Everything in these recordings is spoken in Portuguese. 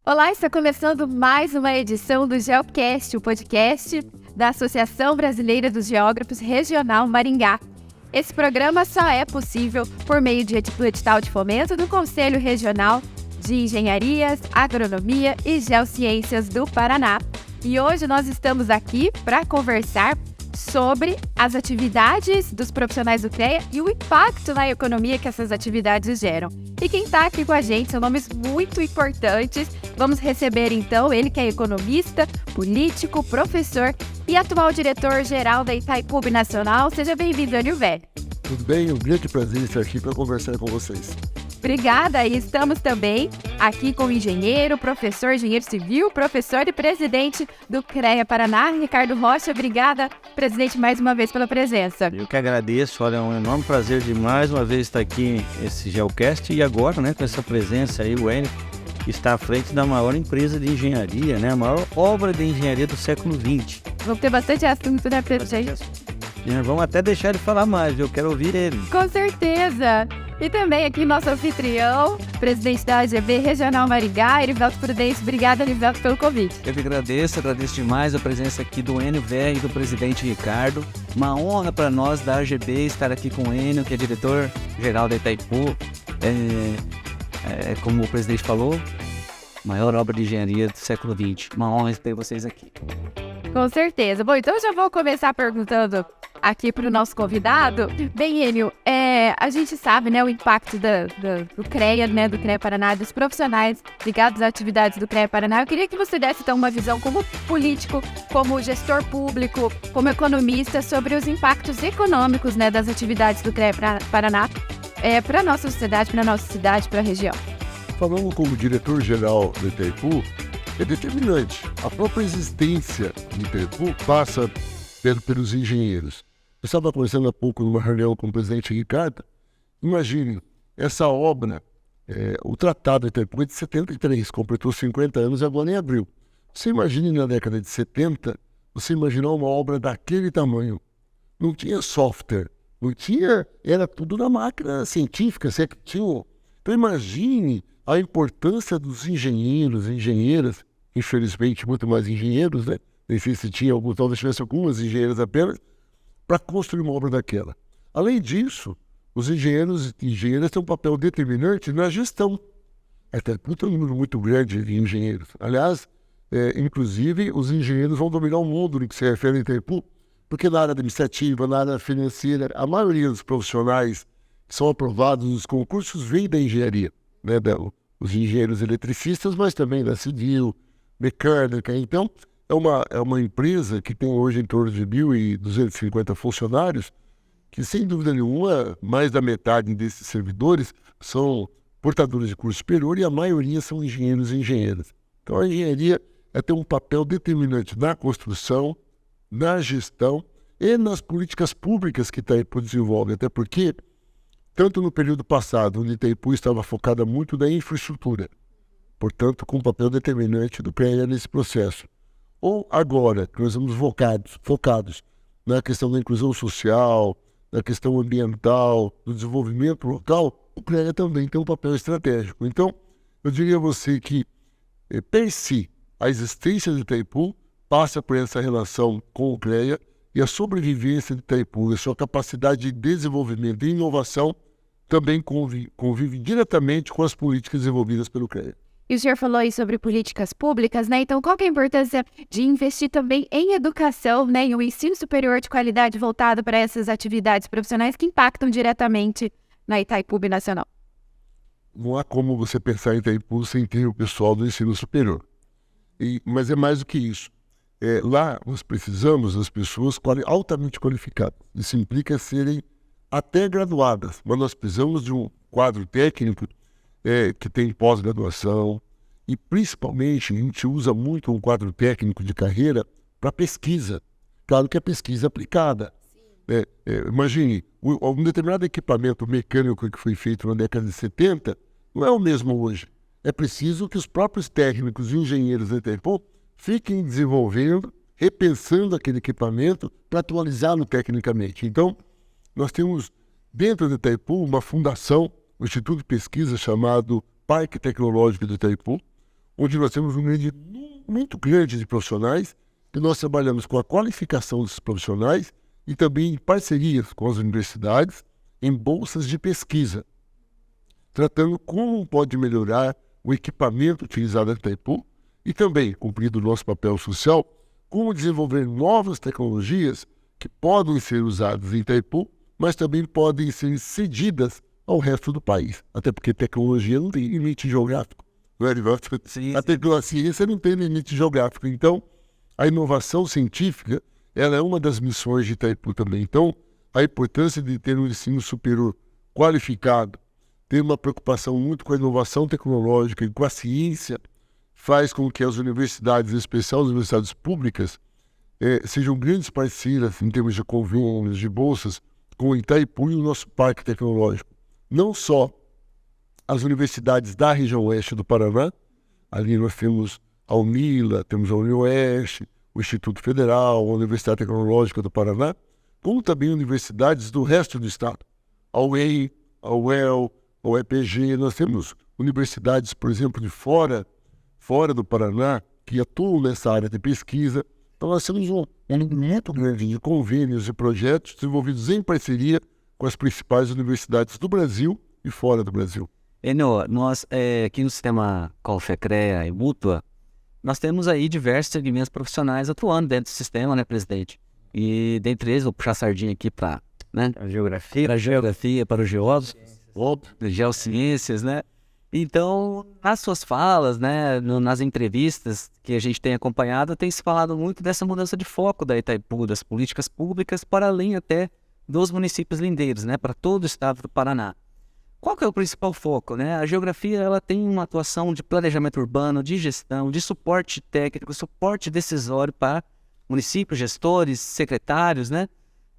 Olá, está começando mais uma edição do Geocast, o podcast da Associação Brasileira dos Geógrafos Regional Maringá. Esse programa só é possível por meio do edital de fomento do Conselho Regional de Engenharias, Agronomia e Geociências do Paraná. E hoje nós estamos aqui para conversar sobre as atividades dos profissionais do CREA e o impacto na economia que essas atividades geram. E quem está aqui com a gente são nomes muito importantes. Vamos receber então ele que é economista, político, professor e atual diretor-geral da Itaipu Binacional. Seja bem-vindo, Enio Velho. Tudo bem? Um grande prazer estar aqui para conversar com vocês. Obrigada, e estamos também aqui com o engenheiro civil, professor e presidente do CREA Paraná, Ricardo Rocha. Obrigada, presidente, mais uma vez pela presença. Eu que agradeço, olha, é um enorme prazer de mais uma vez estar aqui nesse Geocast e agora, com essa presença aí, o Enio, que está à frente da maior empresa de engenharia, a maior obra de engenharia do século XX. Vamos ter bastante assunto, né, presidente? Vamos até deixar ele falar mais, eu quero ouvir ele. Com certeza! E também aqui nosso anfitrião, presidente da AGB Regional Maringá, Erivelto Prudêncio. Obrigada, Erivelto, pelo convite. Eu que agradeço demais a presença aqui do Enio Velho e do presidente Ricardo. Uma honra para nós da AGB estar aqui com o Enio, que é diretor-geral da Itaipu. Como o presidente falou, maior obra de engenharia do século XX. Uma honra ter vocês aqui. Com certeza. Bom, então eu já vou começar perguntando aqui para o nosso convidado. Bem, Enio, a gente sabe, o impacto do CREA, do CREA Paraná, dos profissionais ligados às atividades do CREA Paraná. Eu queria que você desse, então, uma visão como político, como gestor público, como economista, sobre os impactos econômicos, das atividades do CREA Paraná para a nossa sociedade, para a nossa cidade, para a região. Falando como diretor-geral da Itaipu, é determinante. A própria existência do Itaipu passa pelos engenheiros. Eu estava conversando há pouco numa reunião com o presidente Ricardo. Imagine, essa obra, o Tratado da Itaipu é de 73, completou 50 anos agora em abril. Você imagine na década de 70, você imaginou uma obra daquele tamanho. Não tinha software, não tinha, era tudo na máquina científica. Então imagine a importância dos engenheiros, engenheiras, infelizmente muito mais engenheiros, nem sei se tinha algum, talvez tivesse algumas engenheiras apenas, para construir uma obra daquela. Além disso, os engenheiros e engenheiras têm um papel determinante na gestão. Até tem um número muito grande de engenheiros. Aliás, inclusive, os engenheiros vão dominar o mundo no que se refere a Itaipu, porque na área administrativa, na área financeira, a maioria dos profissionais que são aprovados nos concursos vem da engenharia, os engenheiros eletricistas, mas também da civil, mecânica. Então, é uma empresa que tem hoje em torno de 1.250 funcionários, que sem dúvida nenhuma, mais da metade desses servidores são portadores de curso superior e a maioria são engenheiros e engenheiras. Então a engenharia tem um papel determinante na construção, na gestão e nas políticas públicas que Itaipu desenvolve, até porque, tanto no período passado, onde Itaipu estava focada muito na infraestrutura, portanto com um papel determinante do CREA nesse processo, ou agora, que nós estamos focados na questão da inclusão social, na questão ambiental, do desenvolvimento local, o CREA também tem um papel estratégico. Então, eu diria a você que, per si, a existência de Itaipu passa por essa relação com o CREA e a sobrevivência de Itaipu, a sua capacidade de desenvolvimento e inovação também convive diretamente com as políticas desenvolvidas pelo CREA. E o senhor falou aí sobre políticas públicas, Então, qual que é a importância de investir também em educação, em um ensino superior de qualidade voltado para essas atividades profissionais que impactam diretamente na Itaipu Binacional? Não há como você pensar em Itaipu sem ter o pessoal do ensino superior. Mas é mais do que isso. Lá nós precisamos das pessoas altamente qualificadas. Isso implica serem até graduadas, mas nós precisamos de um quadro técnico que tem pós-graduação e, principalmente, a gente usa muito um quadro técnico de carreira para pesquisa. Claro que é pesquisa aplicada. Imagine, um determinado equipamento mecânico que foi feito na década de 70 não é o mesmo hoje. É preciso que os próprios técnicos e engenheiros da Itaipu fiquem desenvolvendo, repensando aquele equipamento para atualizá-lo tecnicamente. Então, nós temos dentro do Itaipu uma fundação, um instituto de pesquisa chamado Parque Tecnológico do Itaipu, onde nós temos um número muito grande de profissionais, que nós trabalhamos com a qualificação desses profissionais e também em parcerias com as universidades, em bolsas de pesquisa, tratando como pode melhorar o equipamento utilizado no Itaipu e também, cumprindo o nosso papel social, como desenvolver novas tecnologias que podem ser usadas em Itaipu, mas também podem ser cedidas ao resto do país. Até porque tecnologia não tem limite geográfico. Não é, Edivaldo? A ciência não tem limite geográfico. Então, a inovação científica, ela é uma das missões de Itaipu também. Então, a importância de ter um ensino superior qualificado, ter uma preocupação muito com a inovação tecnológica e com a ciência, faz com que as universidades, em especial as universidades públicas, sejam grandes parceiras em termos de convênios, de bolsas, com o Itaipu e o nosso parque tecnológico. Não só as universidades da região oeste do Paraná, ali nós temos a UNILA, temos a UniOeste, o Instituto Federal, a Universidade Tecnológica do Paraná, como também universidades do resto do estado, a UEI, a UEL, a UEPG. Nós temos universidades, por exemplo, de fora do Paraná, que atuam nessa área de pesquisa. Então nós temos um número muito grande de convênios e projetos desenvolvidos em parceria com as principais universidades do Brasil e fora do Brasil. Enio, nós aqui no sistema Colfecrea e Mútua, nós temos aí diversos segmentos profissionais atuando dentro do sistema, né, presidente? E dentre eles, vou puxar a sardinha aqui para a geografia, para os geólogos, geociências, né? Então, nas suas falas, né, nas entrevistas que a gente tem acompanhado, tem se falado muito dessa mudança de foco da Itaipu, das políticas públicas, para além até dos municípios lindeiros, né, para todo o estado do Paraná. Qual que é o principal foco, né? A geografia, ela tem uma atuação de planejamento urbano, de gestão, de suporte técnico, suporte decisório para municípios, gestores, secretários, né?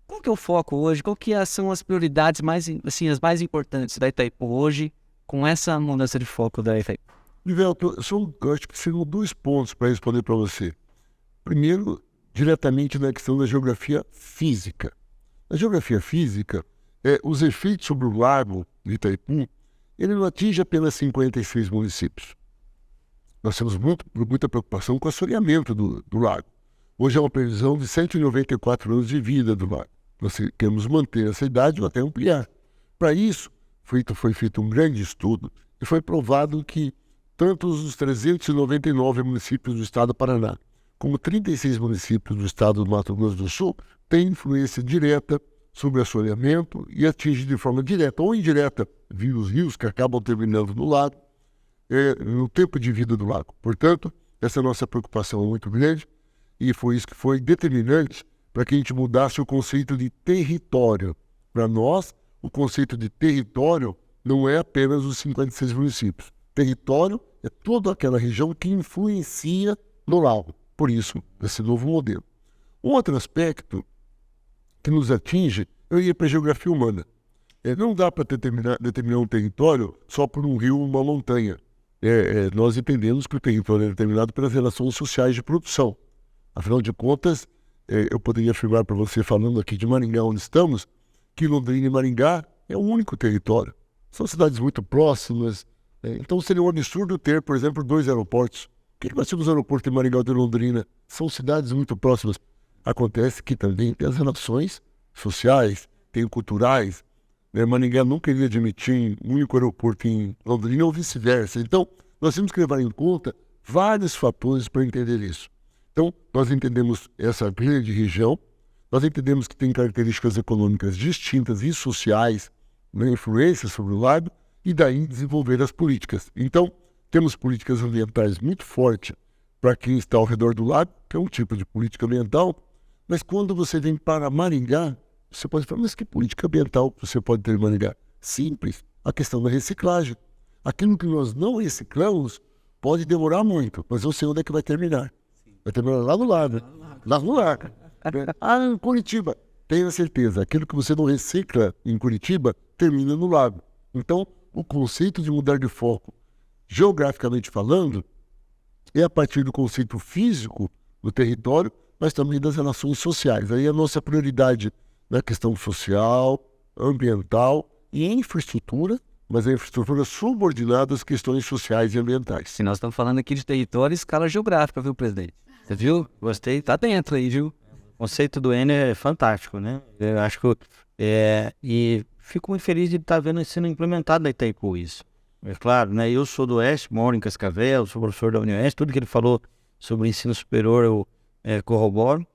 Qual que é o foco hoje? Qual que são as prioridades mais, assim, as mais importantes da Itaipu hoje, com essa mudança de foco da Itaipu? Nivelto, eu acho que seriam 2 pontos para responder para você. Primeiro, diretamente na questão da geografia física. Na geografia física, os efeitos sobre o lago de Itaipu, ele não atinge apenas 56 municípios. Nós temos muita preocupação com o assoreamento do lago. Hoje é uma previsão de 194 anos de vida do lago. Nós queremos manter essa idade ou até ampliar. Para isso, foi feito um grande estudo e foi provado que tanto os 399 municípios do estado do Paraná, como 36 municípios do estado do Mato Grosso do Sul, têm influência direta sobre o assoreamento e atinge de forma direta ou indireta via os rios que acabam terminando no lago, no tempo de vida do lago. Portanto, essa nossa preocupação é muito grande e foi isso que foi determinante para que a gente mudasse o conceito de território. Para nós, o conceito de território não é apenas os 56 municípios. Território é toda aquela região que influencia no lago. Por isso, esse novo modelo. Um outro aspecto que nos atinge, eu ia para a geografia humana. Não dá para determinar um território só por um rio ou uma montanha. Nós entendemos que o território é determinado pelas relações sociais de produção. Afinal de contas, eu poderia afirmar para você, falando aqui de Maringá, onde estamos, que Londrina e Maringá é o único território. São cidades muito próximas, então seria um absurdo ter, por exemplo, 2 aeroportos. Por que nós temos aeroporto em Maringá e de Londrina? São cidades muito próximas. Acontece que também tem as relações sociais, tem culturais. Maringá nunca iria admitir um único aeroporto em Londrina ou vice-versa. Então, nós temos que levar em conta vários fatores para entender isso. Então, nós entendemos essa grande região, nós entendemos que tem características econômicas distintas e sociais, influência sobre o lago, e daí desenvolver as políticas. Então, temos políticas ambientais muito fortes para quem está ao redor do lago, que é um tipo de política ambiental, mas quando você vem para Maringá, você pode falar, mas que política ambiental você pode ter em Maringá? Simples, a questão da reciclagem. Aquilo que nós não reciclamos pode demorar muito, mas eu sei onde é que vai terminar. Vai terminar lá no lago. Lá no lago. Em Curitiba. Tenha certeza, aquilo que você não recicla em Curitiba termina no lago. Então, o conceito de mudar de foco, geograficamente falando, é a partir do conceito físico do território, mas também das relações sociais. Aí a nossa prioridade na questão social, ambiental e infraestrutura, mas a infraestrutura subordinada às questões sociais e ambientais. Se nós estamos falando aqui de território e escala geográfica, viu, presidente? Você viu? Gostei, tá dentro aí, viu? O conceito do Enio é fantástico, né? Eu acho que e fico muito feliz de estar vendo sendo implementado na Itaipu isso. É claro, né? Eu sou do Oeste, moro em Cascavel, sou professor da Unioeste, tudo que ele falou sobre o ensino superior eu corroboro.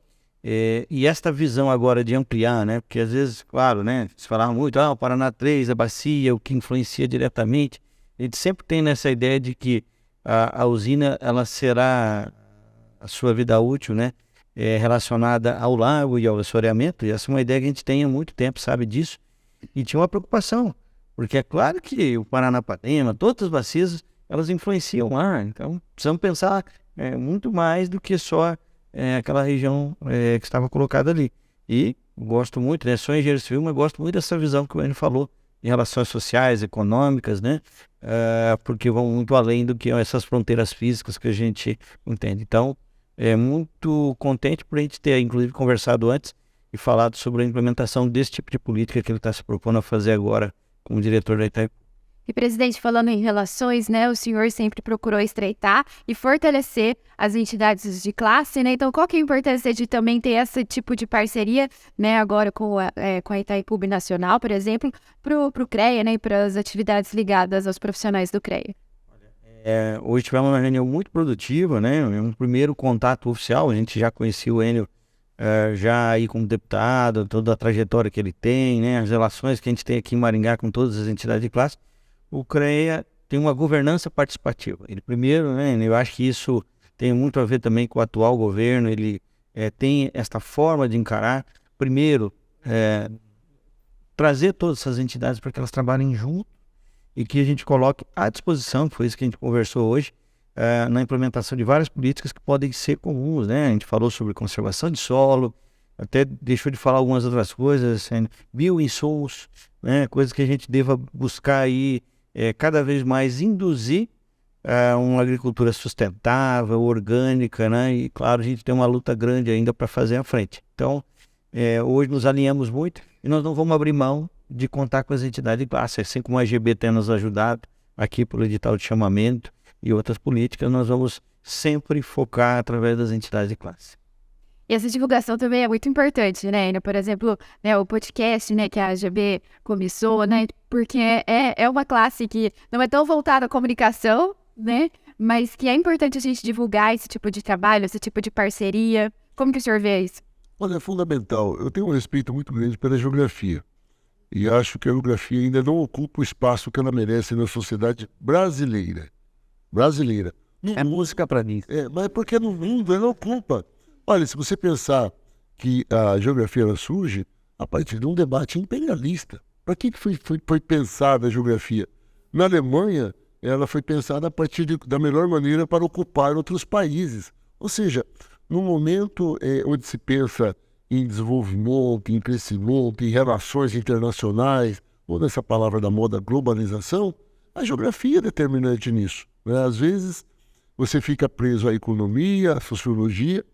E esta visão agora de ampliar, né? Porque às vezes, claro, né? Se falava muito, o Paraná 3, a bacia, o que influencia diretamente. A gente sempre tem nessa ideia de que a usina, ela será a sua vida útil, né? Relacionada ao lago e ao assoreamento. E essa é uma ideia que a gente tem há muito tempo, sabe disso. E tinha uma preocupação, porque é claro que o Paranapanema, todas as bacias, elas influenciam o ar. Então, precisamos pensar muito mais do que só aquela região que estava colocada ali. E gosto muito, né? Sou engenheiro civil, mas gosto muito dessa visão que o Enio falou em relações sociais, econômicas, né? Porque vão muito além do que essas fronteiras físicas que a gente entende. Então, muito contente por a gente ter, inclusive, conversado antes e falado sobre a implementação desse tipo de política que ele está se propondo a fazer agora como diretor da Itaipu. E, presidente, falando em relações, né, o senhor sempre procurou estreitar e fortalecer as entidades de classe, né? Então, qual que é a importância de também ter esse tipo de parceria, né, agora com a Itaipu Nacional, por exemplo, para o CREA, né, e para as atividades ligadas aos profissionais do CREA? Hoje tivemos uma reunião muito produtiva, né? Um primeiro contato oficial, a gente já conhecia o Enio já aí como deputado, toda a trajetória que ele tem, né? As relações que a gente tem aqui em Maringá com todas as entidades de classe. O CREA tem uma governança participativa. Ele primeiro, né, eu acho que isso tem muito a ver também com o atual governo, ele tem esta forma de encarar, primeiro, trazer todas essas entidades para que elas trabalhem junto e que a gente coloque à disposição, foi isso que a gente conversou hoje, na implementação de várias políticas que podem ser comuns, né? A gente falou sobre conservação de solo, até deixou de falar algumas outras coisas, bioinsumos, né? Coisas que a gente deva buscar aí cada vez mais induzir uma agricultura sustentável, orgânica, né? E claro, a gente tem uma luta grande ainda para fazer à frente. Então, hoje nos alinhamos muito e nós não vamos abrir mão de contar com as entidades de classe, assim como a AGB tem nos ajudado aqui pelo edital de chamamento e outras políticas, nós vamos sempre focar através das entidades de classe. E essa divulgação também é muito importante, né? Por exemplo, né, o podcast, né, que a AGB começou, né? Porque é uma classe que não é tão voltada à comunicação, né? Mas que é importante a gente divulgar esse tipo de trabalho, esse tipo de parceria. Como que o senhor vê isso? Olha, é fundamental. Eu tenho um respeito muito grande pela geografia. E acho que a geografia ainda não ocupa o espaço que ela merece na sociedade brasileira. É música para mim. Mas porque no mundo ela ocupa. Olha, se você pensar que a geografia ela surge a partir de um debate imperialista. Para que foi pensada a geografia? Na Alemanha, ela foi pensada a partir da melhor maneira para ocupar outros países. Ou seja, no momento onde se pensa em desenvolvimento, em crescimento, em relações internacionais, ou nessa palavra da moda, globalização, a geografia é determinante nisso, né? Às vezes você fica preso à economia, à sociologia,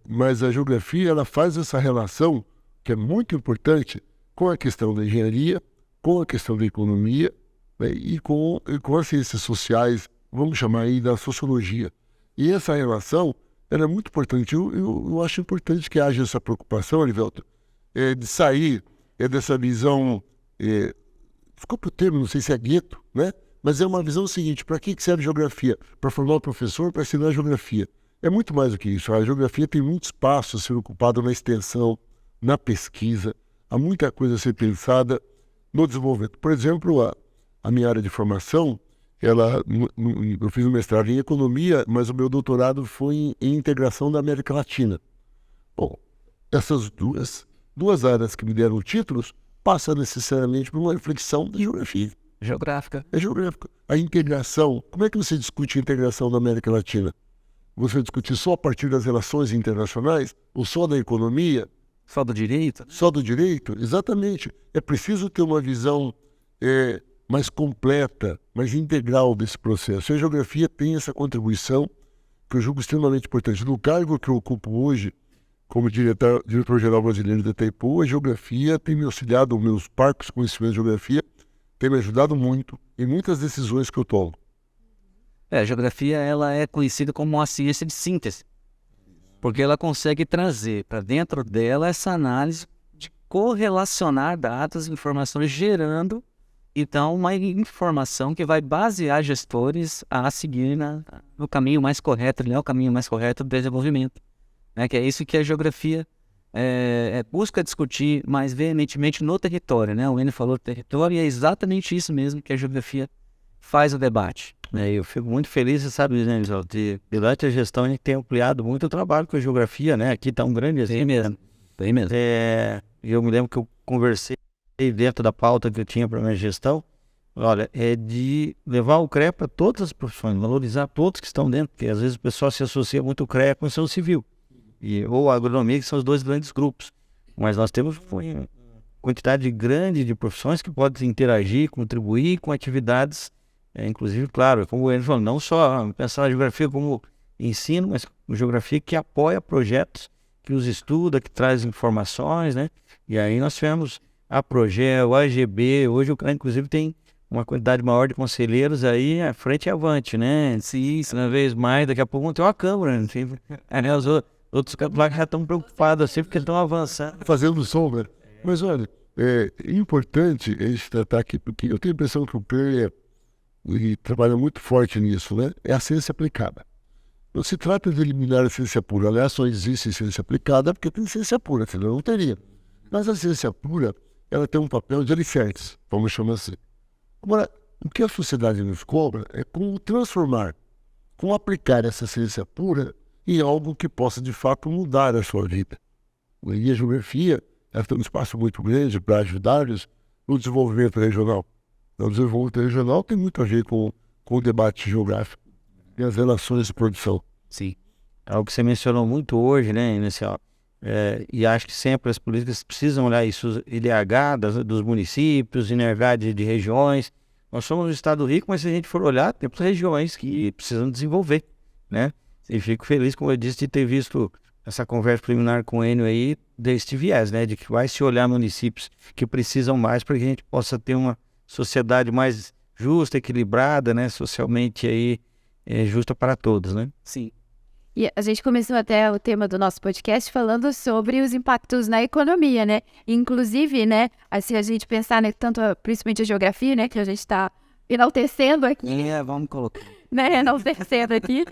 mas a geografia ela faz essa relação, que é muito importante, com a questão da engenharia, com a questão da economia, né, e com as ciências sociais, vamos chamar aí da sociologia. E essa relação ela é muito importante. Eu acho importante que haja essa preocupação, Arivelto, de sair dessa visão, ficou para o termo, não sei se é gueto, né? Mas é uma visão seguinte: para que serve geografia? Para formar o professor, para ensinar geografia. É muito mais do que isso. A geografia tem muito espaço a ser ocupado na extensão, na pesquisa. Há muita coisa a ser pensada no desenvolvimento. Por exemplo, a minha área de formação, eu fiz um mestrado em economia, mas o meu doutorado foi em integração da América Latina. Bom, essas duas áreas que me deram títulos passam necessariamente por uma reflexão da geografia. Geográfica. É geográfica. A integração, como é que você discute a integração da América Latina? Você discute só a partir das relações internacionais? Ou só da economia? Só do direito? Só do direito? Exatamente. É preciso ter uma visão mais completa, mais integral desse processo. E a geografia tem essa contribuição que eu julgo extremamente importante. No cargo que eu ocupo hoje, como diretor-geral brasileiro da Itaipu, a geografia tem me auxiliado, meus parcos conhecimentos de geografia tem me ajudado muito em muitas decisões que eu tomo. A geografia ela é conhecida como uma ciência de síntese, porque ela consegue trazer para dentro dela essa análise de correlacionar dados e informações, gerando, então, uma informação que vai basear gestores a seguir no caminho mais correto, o caminho mais correto do desenvolvimento. Né? Que é isso que a geografia busca discutir mais veementemente no território. Né? O Enio falou do território e é exatamente isso mesmo que a geografia faz o debate. Eu fico muito feliz, você sabe, né, Elisal, durante a gestão a gente tem ampliado muito o trabalho com a geografia, né? Aqui está um grande exemplo. Tem mesmo. Eu me lembro que eu conversei dentro da pauta que eu tinha para a minha gestão, olha, é de levar o CREA para todas as profissões, valorizar todos que estão dentro, porque às vezes o pessoal se associa muito o CREA com a construção civil, ou a agronomia, que são os dois grandes grupos. Mas nós temos uma quantidade grande de profissões que podem interagir, contribuir com atividades, inclusive, claro, como o Enio falou, não só pensar na geografia como ensino, mas geografia que apoia projetos, que os estuda, que traz informações, né? E aí nós tivemos a Progel, a AGB, hoje o CREA inclusive tem uma quantidade maior de conselheiros aí à frente e avante, né? Sim, cada vez mais, daqui a pouco vão ter uma câmara, né? Os outros lá já estão preocupados assim, porque estão avançando. Fazendo sombra. Mas olha, é importante a gente tratar aqui, porque eu tenho a impressão que o CREA trabalha muito forte nisso, né? É a ciência aplicada. Não se trata de eliminar a ciência pura, aliás, só existe ciência aplicada porque tem ciência pura, senão não teria. Mas a ciência pura, ela tem um papel de alicerces, vamos chamar assim. Agora, o que a sociedade nos cobra é como transformar, como aplicar essa ciência pura em algo que possa, de fato, mudar a sua vida. E a geografia, ela tem um espaço muito grande para ajudar-nos no desenvolvimento regional. O desenvolvimento regional tem muito a ver com o debate geográfico e as relações de produção. Sim. É algo que você mencionou muito hoje, né, inicial. E acho que sempre as políticas precisam olhar isso, IDH dos municípios, INERH de regiões. Nós somos um estado rico, mas se a gente for olhar, temos regiões que precisam desenvolver, né? E fico feliz, como eu disse, de ter visto essa conversa preliminar com o Enio aí, deste viés, né? De que vai se olhar municípios que precisam mais para que a gente possa ter uma sociedade mais justa, equilibrada, né? Socialmente aí, justa para todos, né? Sim. E a gente começou até o tema do nosso podcast falando sobre os impactos na economia, né? Inclusive, né, se a gente pensar, né, principalmente a geografia, né, que a gente está enaltecendo aqui. Vamos colocar. Né, enaltecendo aqui,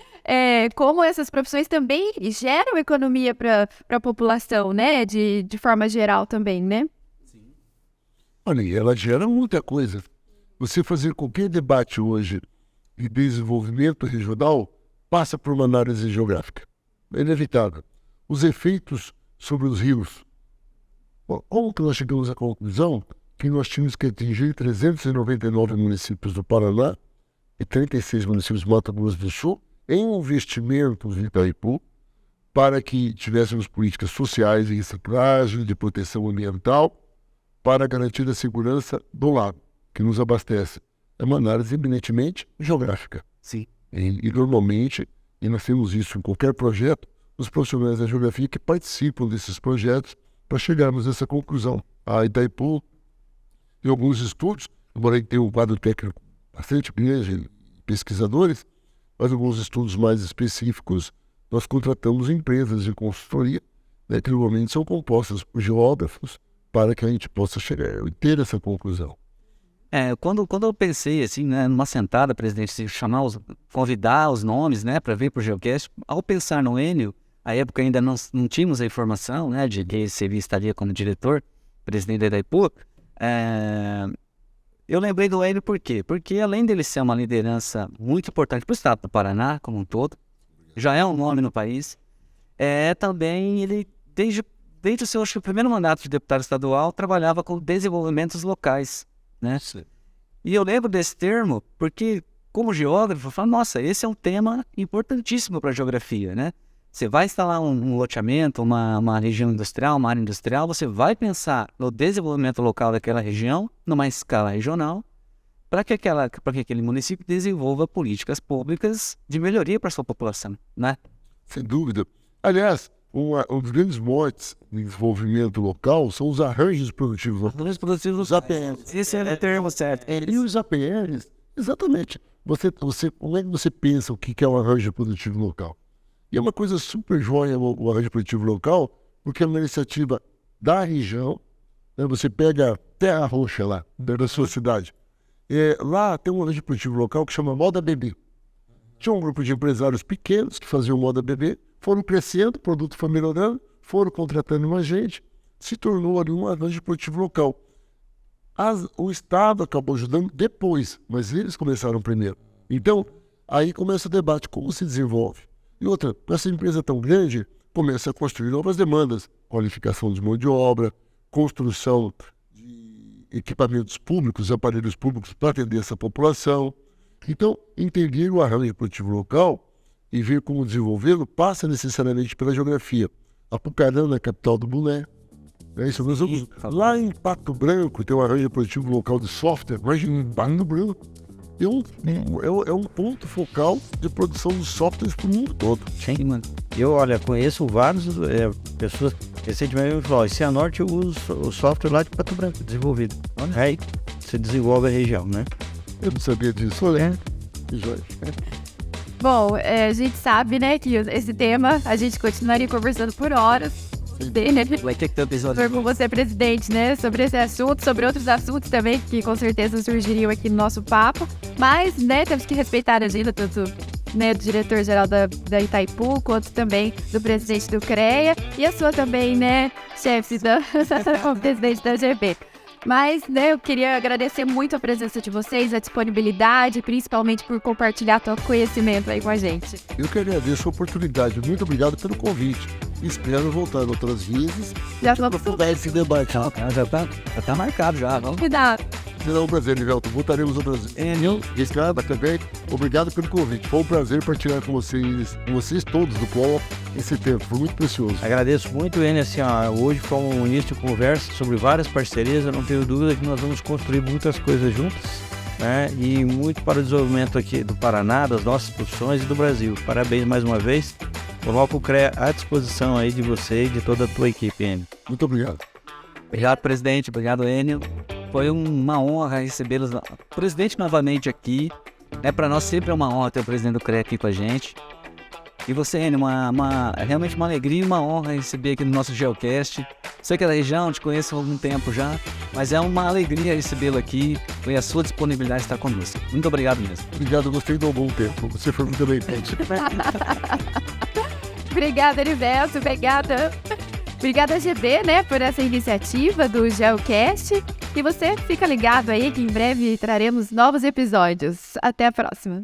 como essas profissões também geram economia para a população, né, de forma geral também, né? Sim. Olha, ela gera muita coisa. Você fazer qualquer debate hoje de desenvolvimento regional passa por uma análise geográfica. É inevitável. Os efeitos sobre os rios. Ontem nós chegamos à conclusão que nós tínhamos que atingir 399 municípios do Paraná e 36 municípios do Mato Grosso do Sul em investimentos em Itaipu para que tivéssemos políticas sociais de reciclagem, de proteção ambiental, para garantir a segurança do lago, que nos abastece. É uma análise eminentemente geográfica. Sim. E normalmente, e nós temos isso em qualquer projeto, os profissionais da geografia que participam desses projetos para chegarmos a essa conclusão. A Itaipu, em alguns estudos, embora tenha um quadro técnico bastante grande, pesquisadores, mas alguns estudos mais específicos, nós contratamos empresas de consultoria, né, que normalmente são compostas por geógrafos, para que a gente possa chegar e ter essa conclusão. Quando eu pensei, assim, né, numa sentada, presidente, se convidar os nomes, né, para vir para o Geocast, ao pensar no Enio, à época ainda não tínhamos a informação, né, de que ele estaria como diretor, presidente da Itaipu, eu lembrei do Enio por quê? Porque além dele ser uma liderança muito importante para o estado do Paraná, como um todo, já é um nome no país, também ele, desde o seu acho que o primeiro mandato de deputado estadual, trabalhava com desenvolvimentos locais, né? E eu lembro desse termo porque, como geógrafo, eu falo, nossa, esse é um tema importantíssimo para a geografia, né? Você vai instalar um loteamento, uma região industrial, uma área industrial, você vai pensar no desenvolvimento local daquela região, numa escala regional, para que aquele município desenvolva políticas públicas de melhoria para sua população, né? Sem dúvida. Aliás, um dos grandes motes do desenvolvimento local são os arranjos produtivos locais. Os APRs. Esse é o termo certo. E os APRs, exatamente. Como é que você pensa o que é um arranjo produtivo local? E é uma coisa super jóia o arranjo produtivo local, porque é uma iniciativa da região, né? Você pega Terra Roxa lá, perto da sua cidade. Lá tem um arranjo produtivo local que chama Moda Bebê. Tinha um grupo de empresários pequenos que faziam moda bebê, foram crescendo, o produto foi melhorando, foram contratando mais gente, se tornou ali um arranjo produtivo local. O Estado acabou ajudando depois, mas eles começaram primeiro. Então, aí começa o debate, como se desenvolve. E outra, essa empresa tão grande, começa a construir novas demandas, qualificação de mão de obra, construção de equipamentos públicos, aparelhos públicos para atender essa população. Então, entender o arranjo produtivo local e ver como desenvolvê-lo passa necessariamente pela geografia. Apucarana é a capital do boné. É isso, nós vamos lá em Pato Branco, tem um arranjo produtivo local de software, mas em Pato Branco é um ponto focal de produção de softwares para o mundo todo. Sim, mano. Eu, conheço várias pessoas. Recentemente me falou, Cianorte usa o software lá de Pato Branco, desenvolvido. Aí você desenvolve a região, né? Eu não sabia disso, né? Que joia. Bom, a gente sabe, né, que esse tema a gente continuaria conversando por horas. Vai ter que ter um episódio. Com você, presidente, né, sobre esse assunto, sobre outros assuntos também que com certeza surgiriam aqui no nosso papo. Mas, né, temos que respeitar a agenda tanto, né, do diretor-geral da Itaipu, quanto também do presidente do CREA e a sua também, né, chefe o presidente da GB. Mas, né, eu queria agradecer muito a presença de vocês, a disponibilidade, principalmente por compartilhar todo o conhecimento aí com a gente. Eu que agradeço a oportunidade. Muito obrigado pelo convite. Espero voltar outras vezes. Já vamos aprofundar esse debate. Já tá marcado já. Vamos. Cuidado. Será um prazer, Nivelton. Voltaremos outras vezes. Ricardo, também, obrigado pelo convite. Foi um prazer partilhar com vocês todos do Polo esse tempo. Foi muito precioso. Agradeço muito, Enio. Assim, hoje foi um início de conversa sobre várias parcerias. Eu não tenho dúvida que nós vamos construir muitas coisas juntas, né? E muito para o desenvolvimento aqui do Paraná, das nossas profissões e do Brasil. Parabéns mais uma vez. Coloco o CREA à disposição aí de você e de toda a tua equipe, Enio. Muito obrigado. Obrigado, presidente. Obrigado, Enio. Foi uma honra recebê-los, presidente, novamente aqui. Para nós sempre é uma honra ter o presidente do CREA aqui com a gente. E você, Enio, é realmente uma alegria e uma honra receber aqui no nosso Geocast. Sei que é da região, te conheço há algum tempo já, mas é uma alegria recebê-lo aqui e a sua disponibilidade de estar conosco. Muito obrigado mesmo. Obrigado, gostei do bom tempo. Você foi muito bem. Obrigada, Erivelto. Obrigada, GB, né, por essa iniciativa do Geocast. E você fica ligado aí que em breve traremos novos episódios. Até a próxima.